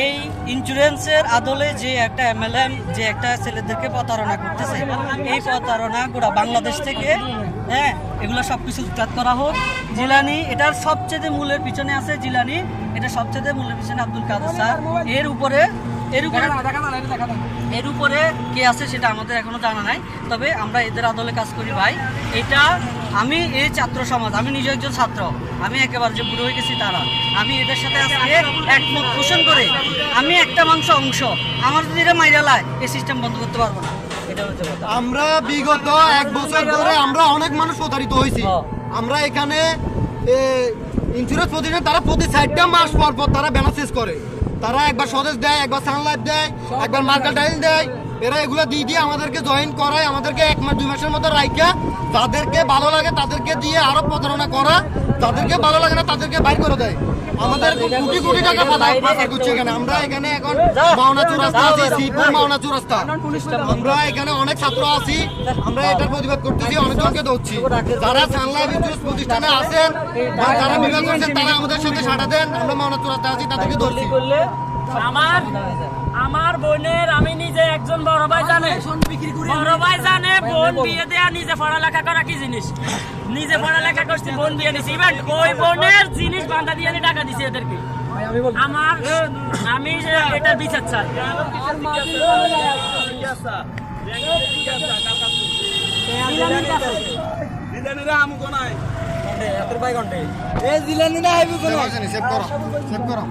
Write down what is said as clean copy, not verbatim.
এই ইন্স্যুরেন্সের আদলে যে একটা এমএলএম যে একটা ছেলেদেরকে প্রতারণা করতেছে, এই প্রতারণা গোটা বাংলাদেশ থেকে এগুলো সব কিছু উৎখাত করা হোক। জিলানি এটার সবচেয়ে মূলের পিছনে আছে জিলানি, এটা সবচেয়ে মূলের পিছনে আব্দুল কাদের স্যার। এর উপরে কে আছে সেটা আমাদের এখনো জানা নাই, তবে আমরা এদের আদলে কাজ করি ভাই। এটা আমি এই ছাত্র সমাজ, আমি নিজে একজন ছাত্র, আমি একেবারে যে বুড়ো হয়ে গেছি তারা, আমি এদের সাথে আজকে একমত পোষণ করে আমি একটা অংশ আমার যদি এটা মাইরা লায় এই সিস্টেম বন্ধ করতে পারবো না। এটা হচ্ছে কথা। আমরা বিগত 1 বছর ধরে আমরা অনেক মানুষ প্রতারিত হয়েছি। আমরা এখানে ইন্স্যুরেন্স প্রতিষ্ঠান তারা প্রতি 4টা মাস পর তারা ব্যানাসেস করে, তারা একবার স্বদেশ দেয়, একবার সানলাইফ দেয়, একবার মার্কেন্টাইল দেয়। এরা এগুলো দিয়ে আমাদেরকে জয়েন করায়, আমাদেরকে 1 মাস 2 মাসের মতো রাইখা তাদেরকে ভালো লাগে তাদেরকে দিয়ে আরো প্রতারণা করা, তাদেরকে ভালো লাগে না তাদেরকে বাইর করে দেয়। আমাদের কোটি টাকা পাচার করছে এখানে। আমরা এখানে এখন মাওনাচুর রাস্তা আছি, শ্রীপুর মাওনাচুর রাস্তা, আমরা এখানে অনেক ছাত্র আছি, আমরা এটার প্রতিবাদ করতেছি, অনেকজনকে ধরছি। যারা সানলাইফ ইন্স্যুরেন্স প্রতিষ্ঠানে আছেন বা যারা বিভাগ করছেন তারা আমাদের সাথে সাড়া দেন। আমরা মাওনাচুর রাস্তা আছি, তাদেরকে ধরছি। আমার বোনের আমি নিজে একজন বড় ভাই জানে বোন বিয়ে দেয়া নিজে পড়ালেখা করা কি জিনিস, নিজে পড়ালেখা করছি, বোন বিয়ে দিছি, ইভেন ওই বোনের জিনিস বান্ধা দিয়ে আমি টাকা দিছি এদেরকে। আমি এটার বিচার চাই। সেভ করো।